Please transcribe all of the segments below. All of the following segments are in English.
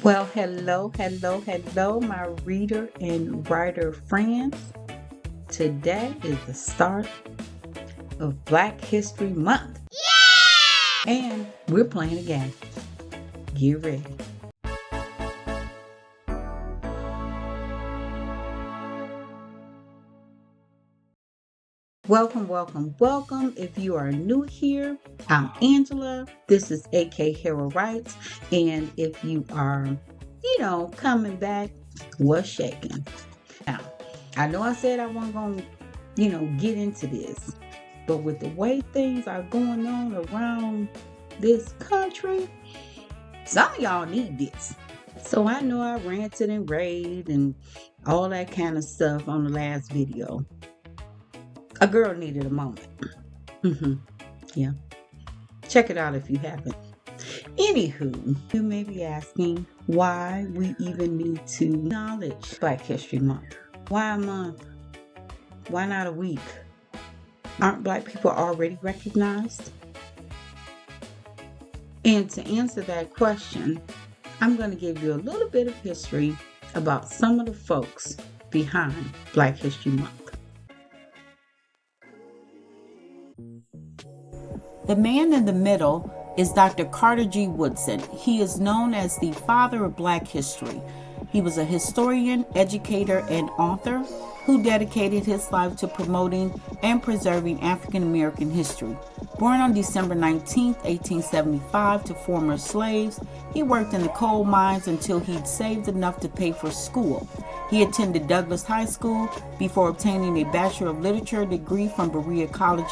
Well, hello, my reader and writer friends. Today is the start of Black History Month. Yeah! And we're playing a game. Get ready. Welcome. If you are new here, I'm Angela. This is AKHarrell Writes. And if you are, coming back, what's shaking? Now, I know I said I wasn't going to, get into this. But with the way things are going on around this country, some of y'all need this. So I know I ranted and raved and all that kind of stuff on the last video. A girl needed a moment. Yeah. Check it out if you haven't. Anywho, you may be asking why we even need to acknowledge Black History Month. Why a month? Why not a week? Aren't Black people already recognized? And to answer that question, I'm going to give you a little bit of history about some of the folks behind Black History Month. The man in the middle is Dr. Carter G. Woodson. He is known as the father of Black history. He was a historian, educator, and author who dedicated his life to promoting and preserving African American history. Born on December 19, 1875 to former slaves, he worked in the coal mines until he'd saved enough to pay for school. He attended Douglas High School before obtaining a Bachelor of Literature degree from Berea College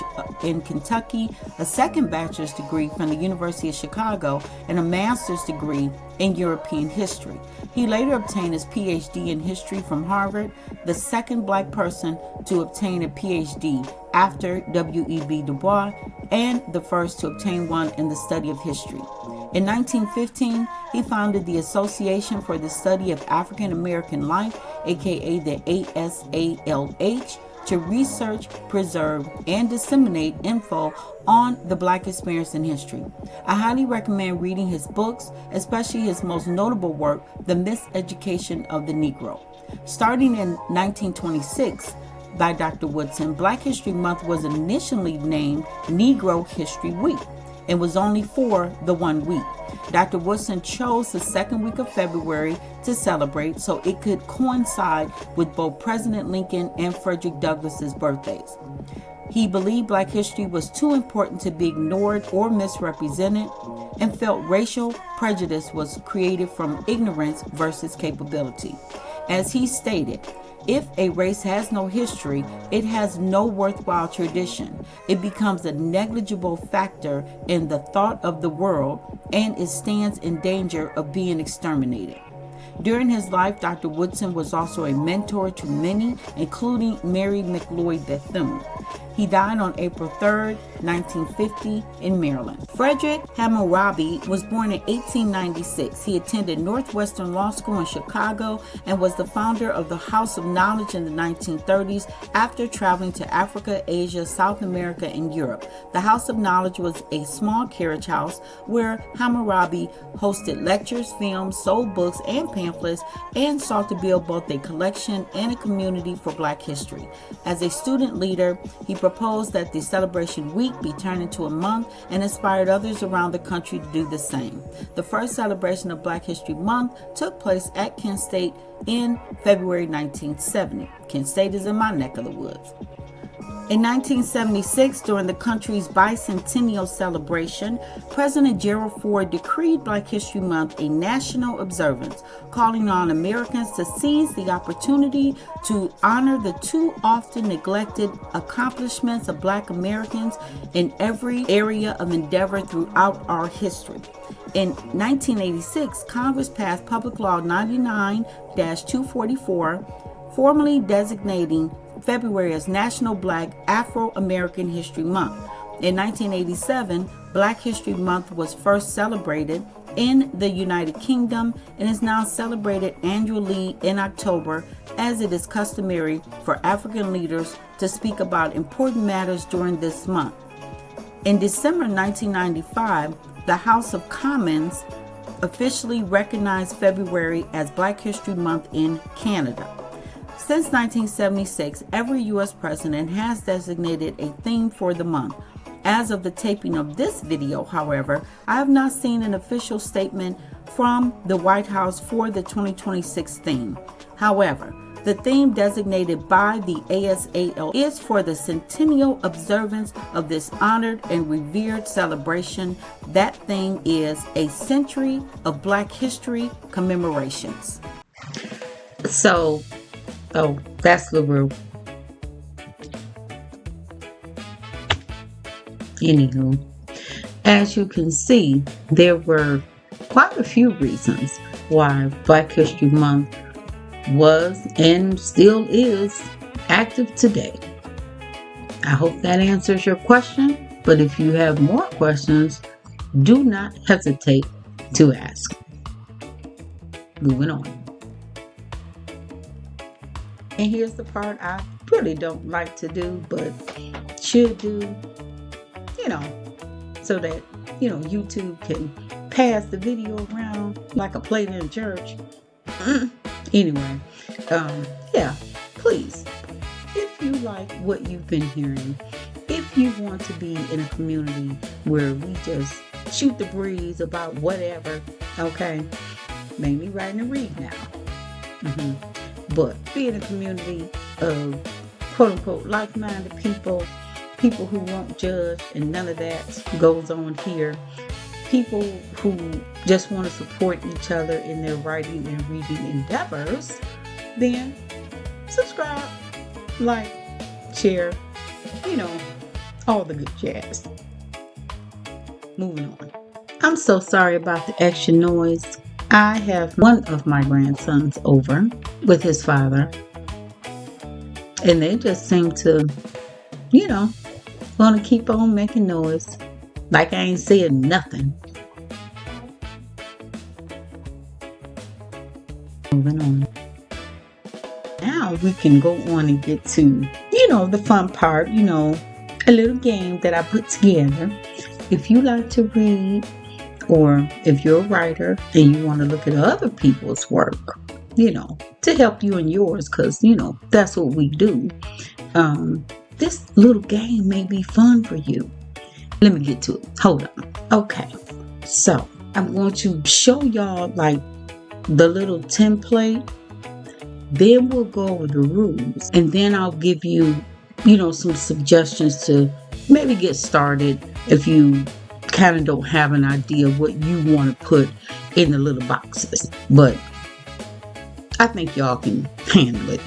in Kentucky, a second bachelor's degree from the University of Chicago, and a master's degree in European history. He later obtained his PhD in history from Harvard, the second Black person to obtain a PhD after W.E.B. Du Bois, and the first to obtain one in the study of history. In 1915, he founded the Association for the Study of African American Life, aka the ASALH, to research, preserve, and disseminate info on the Black experience in history. I highly recommend reading his books, especially his most notable work, The Miseducation of the Negro. Starting in 1926, by Dr. Woodson, Black History Month was initially named Negro History Week and was only for the 1 week. Dr. Woodson chose the second week of February to celebrate so it could coincide with both President Lincoln and Frederick Douglass's birthdays. He believed Black history was too important to be ignored or misrepresented and felt racial prejudice was created from ignorance versus capability. As he stated, if a race has no history, it has no worthwhile tradition. It becomes a negligible factor in the thought of the world, and it stands in danger of being exterminated. During his life, Dr. Woodson was also a mentor to many, including Mary McLeod Bethune. He died on April 3, 1950 in Maryland. Frederick Hammurabi was born in 1896. He attended Northwestern Law School in Chicago and was the founder of the House of Knowledge in the 1930s after traveling to Africa, Asia, South America, and Europe. The House of Knowledge was a small carriage house where Hammurabi hosted lectures, films, sold books and pamphlets, and sought to build both a collection and a community for Black history. As a student leader, he proposed that the celebration week be turned into a month and inspired others around the country to do the same. The first celebration of Black History Month took place at Kent State in February 1970. Kent State is in my neck of the woods. In 1976, during the country's bicentennial celebration, President Gerald Ford decreed Black History Month a national observance, calling on Americans to seize the opportunity to honor the too often neglected accomplishments of Black Americans in every area of endeavor throughout our history. In 1986, Congress passed Public Law 99-244, formally designating February as National Black Afro-American History Month. In 1987, Black History Month was first celebrated in the United Kingdom and is now celebrated annually in October, as it is customary for African leaders to speak about important matters during this month. In December 1995, the House of Commons officially recognized February as Black History Month in Canada. Since 1976, every U.S. president has designated a theme for the month. As of the taping of this video, however, I have not seen an official statement from the White House for the 2026 theme. However, the theme designated by the ASAL is for the centennial observance of this honored and revered celebration. That theme is a century of Black history commemorations. So, that's LaRue. Anywho, as you can see, there were quite a few reasons why Black History Month was and still is active today. I hope that answers your question, but if you have more questions, do not hesitate to ask. Moving on. And here's the part I really don't like to do, but should do, so that, YouTube can pass the video around like a plate in church. Anyway, please, if you like what you've been hearing, if you want to be in a community where we just shoot the breeze about whatever, okay, mainly write and read now. But be in a community of quote-unquote like-minded people who won't judge, and none of that goes on here. People who just want to support each other in their writing and reading endeavors, then subscribe, like, share, all the good jazz. Moving on. I'm so sorry about the extra noise. I have one of my grandsons over with his father, and they just seem to, want to keep on making noise like I ain't saying nothing. Moving on. Now we can go on and get to, the fun part, a little game that I put together. If you like to read, or if you're a writer and you want to look at other people's work, to help you in yours, because, that's what we do. This little game may be fun for you. Let me get to it. Hold on. Okay. So I'm going to show y'all like the little template. Then we'll go over the rules, and then I'll give you, some suggestions to maybe get started if you kind of don't have an idea what you want to put in the little boxes. But I think y'all can handle it.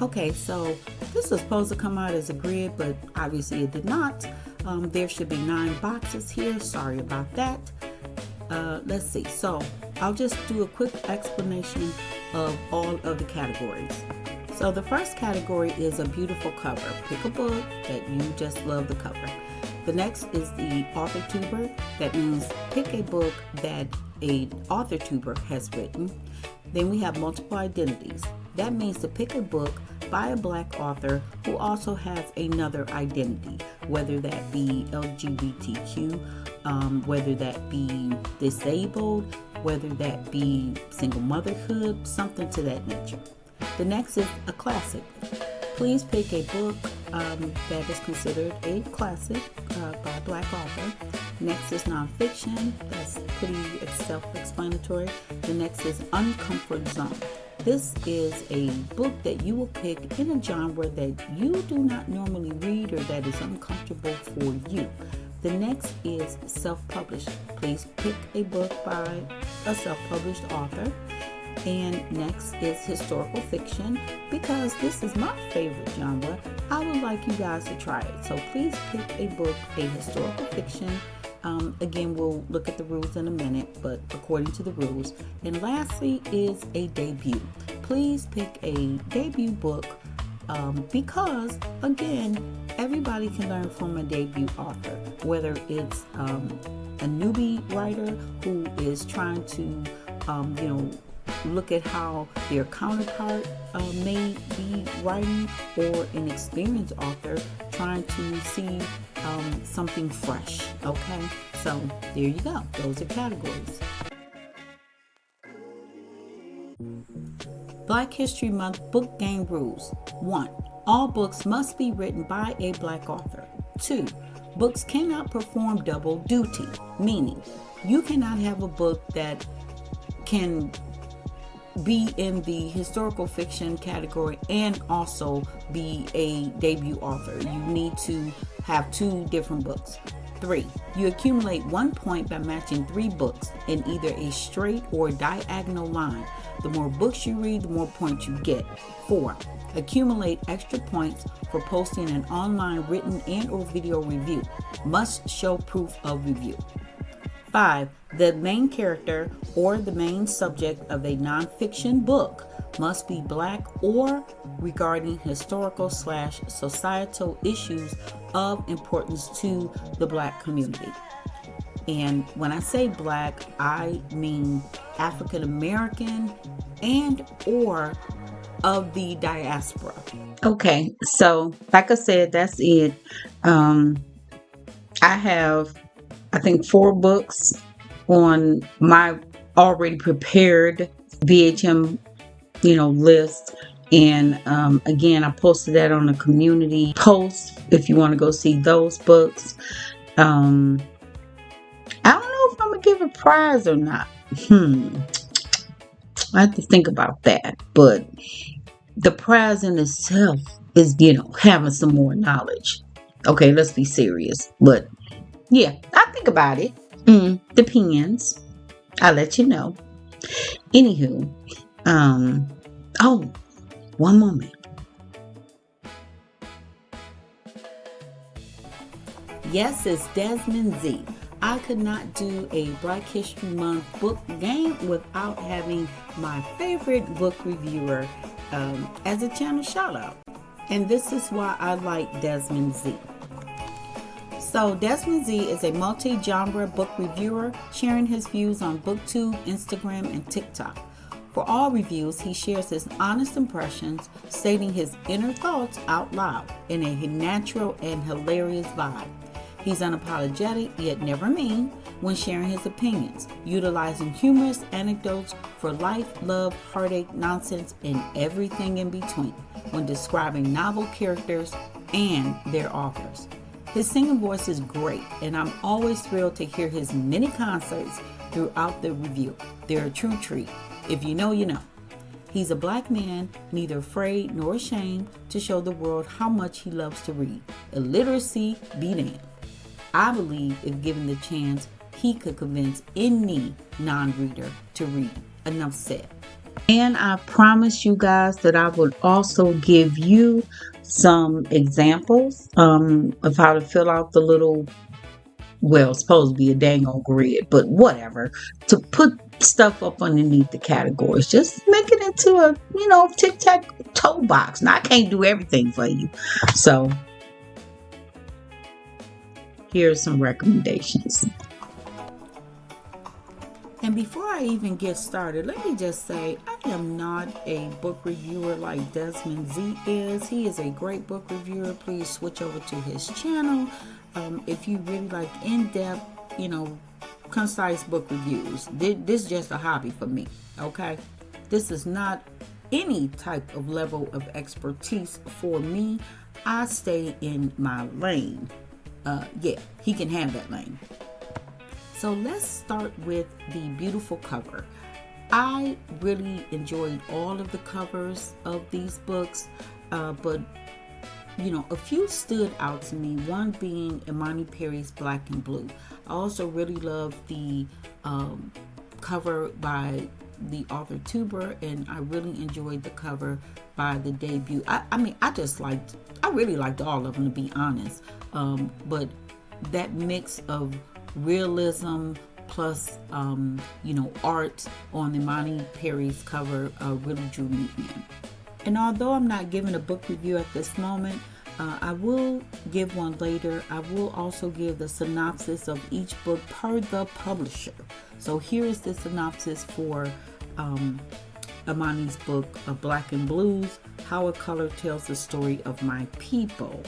Okay, so this was supposed to come out as a grid, but obviously it did not. There should be 9 boxes here. Sorry about that. Let's see. So I'll just do a quick explanation of all of the categories. So the first category is a beautiful cover. Pick a book that you just love the cover. The next is the authortuber. That means pick a book that an authortuber has written. Then we have multiple identities. That means to pick a book by a Black author who also has another identity, whether that be LGBTQ, whether that be disabled, whether that be single motherhood, something to that nature. The next is a classic. Please pick a book that is considered a classic by a Black author. Next is nonfiction. That's pretty self-explanatory. The next is uncomfort zone. This is a book that you will pick in a genre that you do not normally read or that is uncomfortable for you. The next is self-published. Please pick a book by a self-published author. And next is historical fiction, because this is my favorite genre. I would like you guys to try it. So please pick a book, a historical fiction. Again, we'll look at the rules in a minute, but according to the rules. And lastly is a debut. Please pick a debut book because, again, everybody can learn from a debut author, whether it's a newbie writer who is trying to, look at how their counterpart may be writing, or an experienced author trying to see something fresh. Okay, so there you go. Those are categories. Black History Month Book Game Rules. 1. All books must be written by a Black author. 2. Books cannot perform double duty, meaning you cannot have a book that can be in the historical fiction category and also be a debut author. You need to have 2 different books. 3. You accumulate 1 point by matching 3 books in either a straight or diagonal line. The more books you read, the more points you get. 4. Accumulate extra points for posting an online written and or video review. Must show proof of review. 5. The main character or the main subject of a nonfiction book must be Black or regarding historical/societal issues of importance to the Black community. And when I say Black, I mean African American and or of the diaspora. Okay, so like I said, that's it. I have, I think, 4 books on my already prepared BHM, list. And again, I posted that on a community post if you want to go see those books. I don't know if I'm gonna give a prize or not. I have to think about that. But the prize in itself is, having some more knowledge. Okay, let's be serious. But yeah, I think about it. Depends. I'll let you know. Anywho, one moment. Yes, it's Dezmond Z. I could not do a Black History Month book game without having my favorite book reviewer as a channel shout out. And this is why I like Dezmond Z. So Dezmond Z is a multi-genre book reviewer sharing his views on BookTube, Instagram, and TikTok. For all reviews, he shares his honest impressions, stating his inner thoughts out loud in a natural and hilarious vibe. He's unapologetic yet never mean when sharing his opinions, utilizing humorous anecdotes for life, love, heartache, nonsense, and everything in between when describing novel characters and their authors. His singing voice is great, and I'm always thrilled to hear his many concerts throughout the review. They're a true treat. If you know, you know. He's a Black man, neither afraid nor ashamed to show the world how much he loves to read. Illiteracy be damned. I believe if given the chance, he could convince any non-reader to read. Enough said. And I promise you guys that I would also give you some examples of how to fill out the little, it's supposed to be a dang old grid, but whatever, to put stuff up underneath the categories. Just make it into a, tic-tac-toe box. Now, I can't do everything for you. So, here's some recommendations. And before I even get started, let me just say I am not a book reviewer like Dezmond Z is. He is a great book reviewer. Please switch over to his channel if you really like in-depth, concise book reviews. This is just a hobby for me, okay? This is not any type of level of expertise for me. I stay in my lane. He can have that lane. So let's start with the beautiful cover. I really enjoyed all of the covers of these books, but a few stood out to me. One being Imani Perry's Black and Blue. I also really loved the cover by the authortube, and I really enjoyed the cover by the debut. I really liked all of them, to be honest. But that mix of realism plus art on Imani Perry's cover really drew me in. And although I'm not giving a book review at this moment, I will give one later. I will also give the synopsis of each book per the publisher. So here is the synopsis for Imani's book of Black and Blues, How a Color Tells the Story of My People.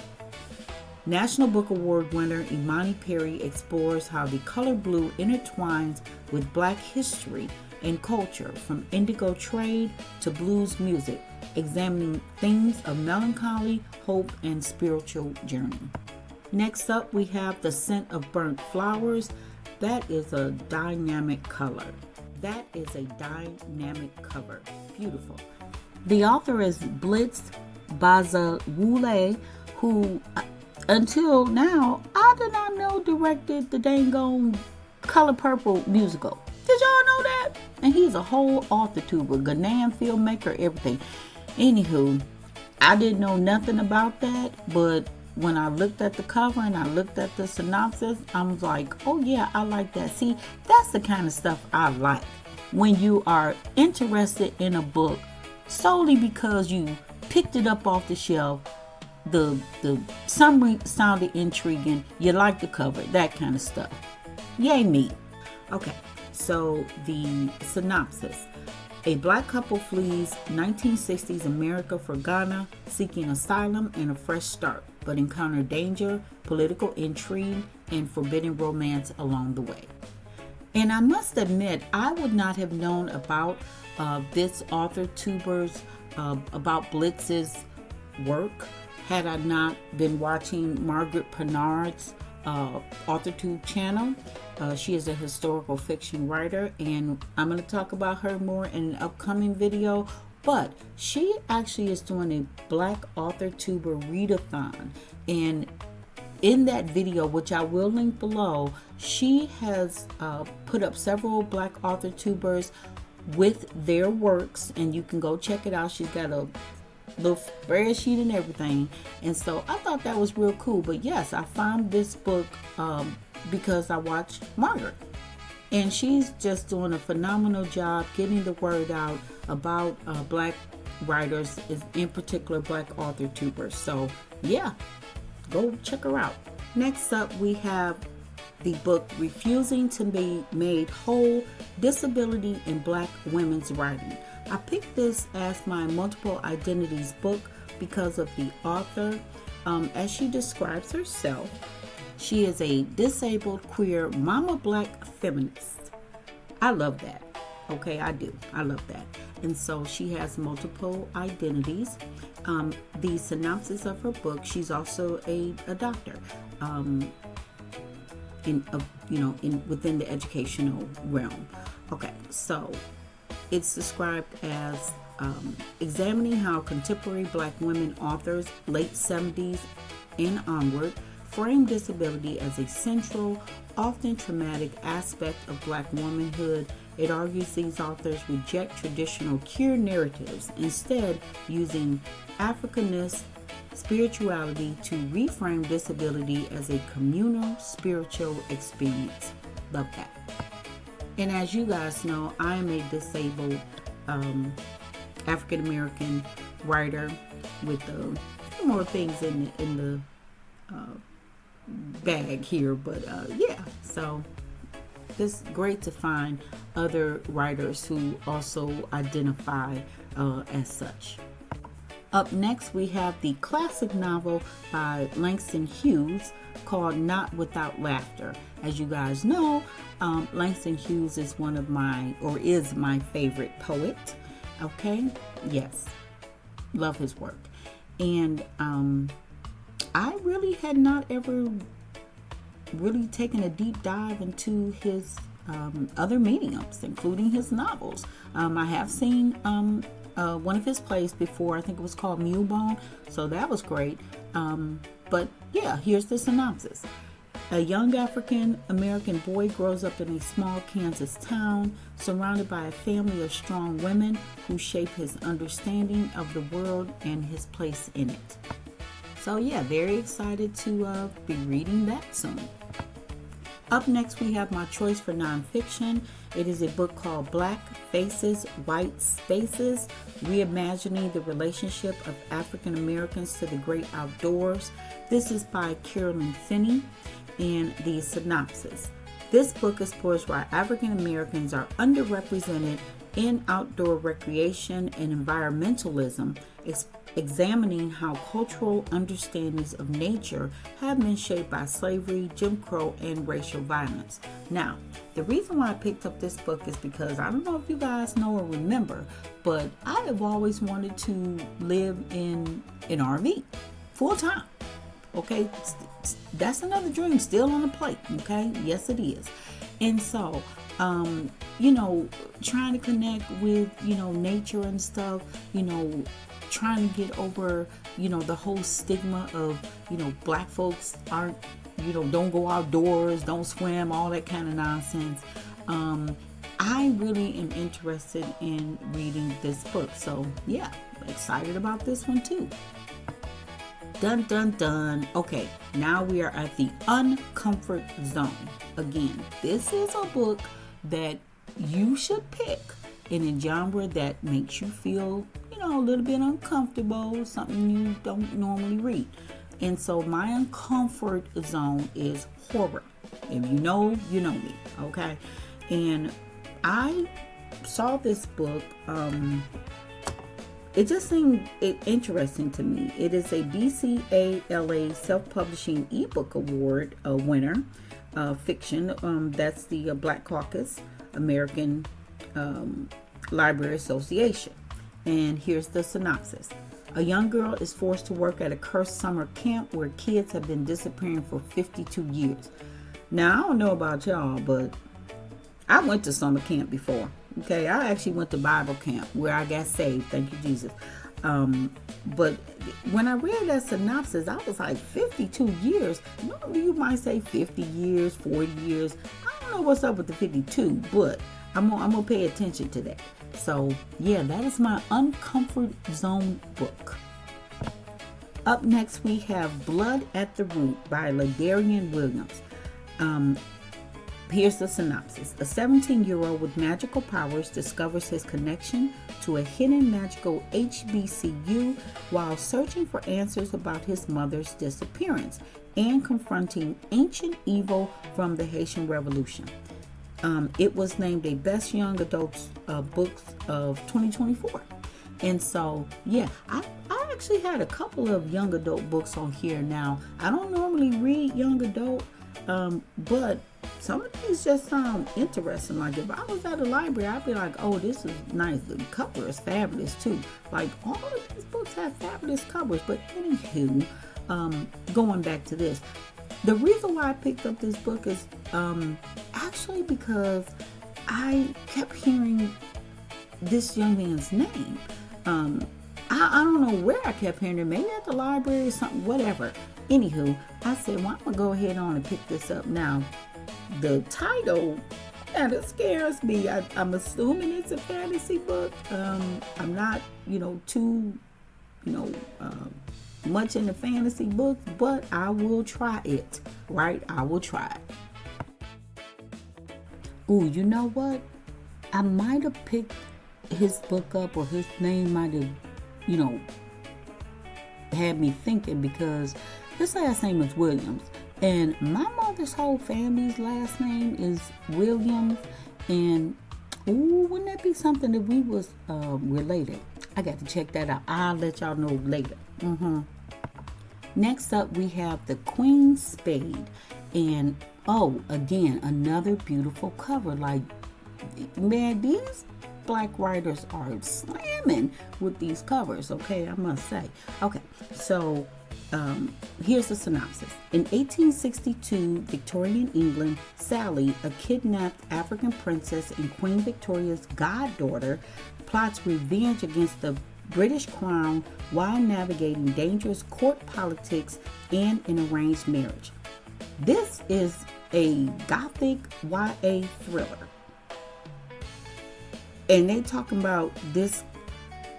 National Book Award winner Imani Perry explores how the color blue intertwines with Black history and culture, from indigo trade to blues music, examining themes of melancholy, hope, and spiritual journey. Next up, we have The Scent of Burnt Flowers. That is a dynamic color. That is a dynamic cover. Beautiful. The author is Blitz Bazawule, who until now I did not know directed the dang on Color Purple musical. Did y'all know that? And he's a whole authortuber, Ghanaian filmmaker, everything. Anywho, I didn't know nothing about that, but when I looked at the cover and I looked at the synopsis, I was like, oh yeah, I like that. See, that's the kind of stuff I like. When you are interested in a book solely because you picked it up off the shelf, the summary sounded intriguing, you like the cover, that kind of stuff. Yay me. Okay, so the synopsis. A black couple flees 1960s America for Ghana, seeking asylum and a fresh start, but encounter danger, political intrigue, and forbidden romance along the way. And I must admit, I would not have known about this authortuber's, about Blitz's work, had I not been watching Margaret Pernard's AuthorTube channel. She is a historical fiction writer, and I'm going to talk about her more in an upcoming video. But she actually is doing a Black AuthorTuber readathon, and in that video, which I will link below, she has put up several Black AuthorTubers with their works, and you can go check it out. She's got a little spreadsheet and everything, and so I thought that was real cool. But yes, I found this book because I watched Margaret, and she's just doing a phenomenal job getting the word out about Black writers, in particular Black AuthorTubers. So yeah, go check her out. Next up, we have the book Refusing to Be Made Whole: Disability in Black Women's Writing. I picked this as my multiple identities book because of the author. As she describes herself, she is a disabled, queer, mama Black feminist. I love that. Okay, I do. I love that. And so she has multiple identities. The synopsis of her book, she's also a doctor. Within the educational realm. Okay, so it's described as examining how contemporary Black women authors, late 70s and onward, frame disability as a central, often traumatic aspect of Black womanhood. It argues these authors reject traditional queer narratives, instead using Africanist spirituality to reframe disability as a communal spiritual experience. Love that. And as you guys know, I am a disabled African American writer with more things in the bag here, but yeah, so it's great to find other writers who also identify as such. Up next, we have the classic novel by Langston Hughes called Not Without Laughter. As you guys know, Langston Hughes is is my favorite poet. Okay, yes, love his work. And I really had not ever really taken a deep dive into his other mediums, including his novels. I have seen one of his plays before. I think it was called Mulebone, so that was great. But yeah, here's the synopsis. A young African American boy grows up in a small Kansas town, surrounded by a family of strong women who shape his understanding of the world and his place in it. So yeah, very excited to be reading that soon. Up next, we have my choice for nonfiction. It is a book called Black Faces, White Spaces, Reimagining the Relationship of African Americans to the Great Outdoors. This is by Carolyn Finney, and the synopsis. This book explores why African Americans are underrepresented in outdoor recreation and environmentalism, examining how cultural understandings of nature have been shaped by slavery, Jim Crow, and racial violence. Now, the reason why I picked up this book is because I don't know if you guys know or remember, but I have always wanted to live in an RV full time. Okay, that's another dream still on the plate. Okay, yes it is. And so, trying to connect with, nature and stuff, trying to get over, the whole stigma of, black folks aren't, don't go outdoors, don't swim, all that kind of nonsense. I really am interested in reading this book. So yeah, excited about this one too. Dun dun dun. Okay, now we are at the uncomfort zone. Again, this is a book that you should pick in a genre that makes you feel, a little bit uncomfortable, something you don't normally read. And so my uncomfort zone is horror. If you know, you know me, okay? And I saw this book, it just seemed interesting to me. It is a BCALA Self-Publishing eBook Award winner, fiction. That's the Black Caucus American Library Association. And here's the synopsis. A young girl is forced to work at a cursed summer camp where kids have been disappearing for 52 years. Now, I don't know about y'all, but I went to summer camp before. Okay, I actually went to Bible camp where I got saved. Thank you, Jesus. But when I read that synopsis, I was like, 52 years? Normally you might say 50 years, 40 years. I don't know what's up with the 52, but I'm gonna pay attention to that. So yeah, that is my uncomfort zone book. Up next we have Blood at the Root by Ladarian Williams. Here's the synopsis. A 17-year-old with magical powers discovers his connection to a hidden magical HBCU while searching for answers about his mother's disappearance and confronting ancient evil from the Haitian Revolution. It was named a Best Young Adult Books of 2024. And so, yeah, I actually had a couple of young adult books on here. Now, I don't normally read young adult, but some of these just sound interesting. Like if I was at a library, I'd be like, oh, this is nice. The cover is fabulous too. Like all of these books have fabulous covers. But anywho, going back to this, the reason why I picked up this book is actually because I kept hearing this young man's name. I don't know where I kept hearing it. Maybe at the library or something, whatever. Anywho, I said, well, I'm going to go ahead on and pick this up now. The title kind of scares me. I'm assuming it's a fantasy book. I'm not, too, much into fantasy books, but I will try it, right? I will try it. Ooh, you know what? I might have picked his book up, or his name might have, had me thinking, because his last name is Williams. And my mother's whole family's last name is Williams. And, ooh, wouldn't that be something if we was related? I got to check that out. I'll let y'all know later. Next up, we have The Queen's Spade. And, oh, again, another beautiful cover. Like, man, these Black writers are slamming with these covers, okay? I must say. Okay, so here's the synopsis. In 1862, Victorian England, Sally, a kidnapped African princess and Queen Victoria's goddaughter, plots revenge against the British Crown while navigating dangerous court politics and an arranged marriage. This is a gothic YA thriller. And they talking about this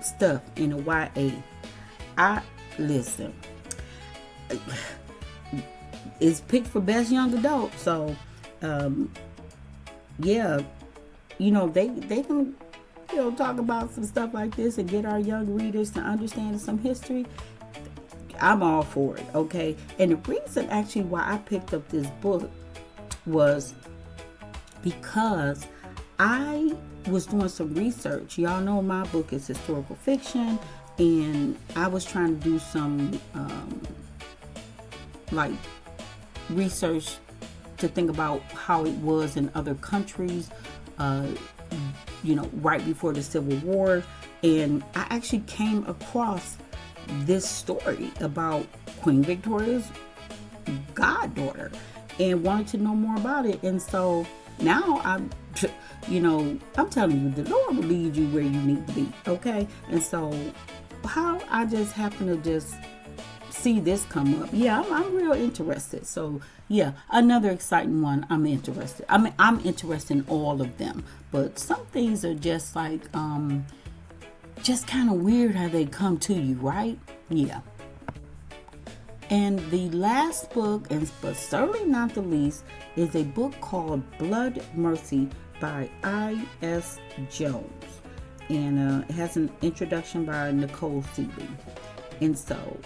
stuff in a YA. Listen. It's picked for Best Young Adult, so yeah, they can talk about some stuff like this and get our young readers to understand some history. I'm all for it, okay? And the reason actually why I picked up this book was because I was doing some research. Y'all know my book is historical fiction. and I was trying to do some like research to think about how it was in other countries, right before the Civil War. And I actually came across this story about Queen Victoria's goddaughter and wanted to know more about it. And so now I'm telling you, the Lord will lead you where you need to be, okay? And so how I just happen to just see this come up, I'm real interested. So another exciting one. I'm interested. I'm interested in all of them, but some things are just like just kind of weird how they come to you, right? And the last book, but certainly not the least, is a book called Blood Mercy by I.S. Jones. And it has an introduction by Nicole Seeley. And so,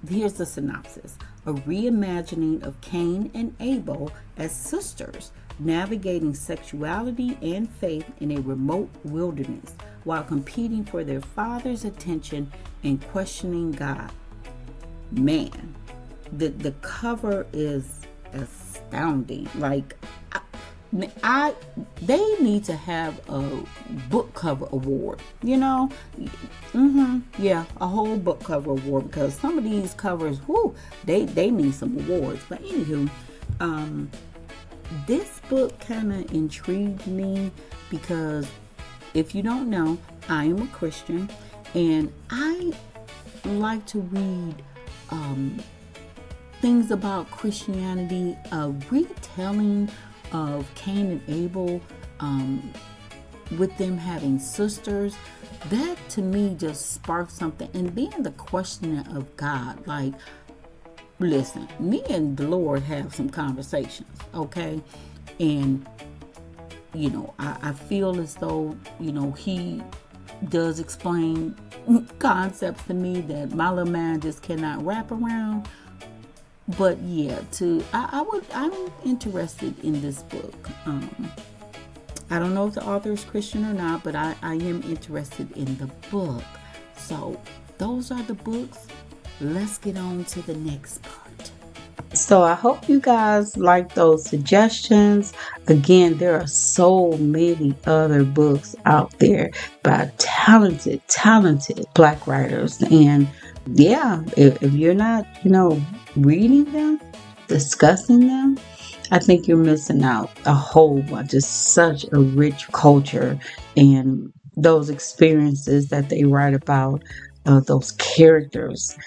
here's the synopsis. A reimagining of Cain and Abel as sisters, navigating sexuality and faith in a remote wilderness while competing for their father's attention and questioning God. Man, the cover is astounding. Like, they need to have a book cover award, a whole book cover award, because some of these covers, they need some awards. But anywho, this book kind of intrigued me because, if you don't know, I am a Christian, and I like to read things about Christianity, a retelling of Cain and Abel, with them having sisters. That to me just sparked something. And being the questioner of God, like, listen, me and the Lord have some conversations, okay? And I feel as though he does explain concepts to me that my little mind just cannot wrap around. But I'm interested in this book. I don't know if the author is Christian or not, but I am interested in the book. So those are the books. Let's get on to the next part. So I hope you guys like those suggestions. Again, there are so many other books out there by talented Black writers. And if you're not, reading them, discussing them, I think you're missing out a whole bunch. It's such a rich culture, and those experiences that they write about, those characters,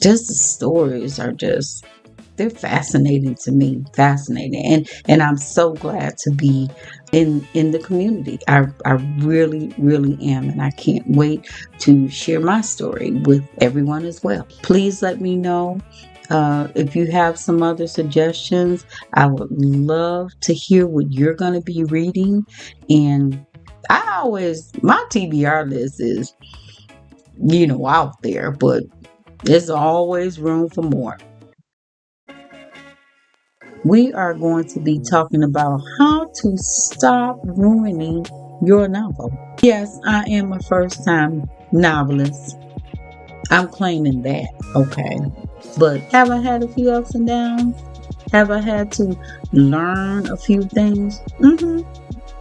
just the stories are they're fascinating to me. Fascinating. And I'm so glad to be in the community. I really, really am. And I can't wait to share my story with everyone as well. Please let me know if you have some other suggestions. I would love to hear what you're going to be reading. And my TBR list is, out there, but there's always room for more. We are going to be talking about how to stop ruining your novel. Yes, I am a first-time novelist. I'm claiming that, okay? But have I had a few ups and downs? Have I had to learn a few things?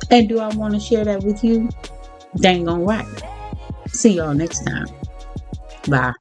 And do I want to share that with you? Dang on right. See y'all next time. Bye.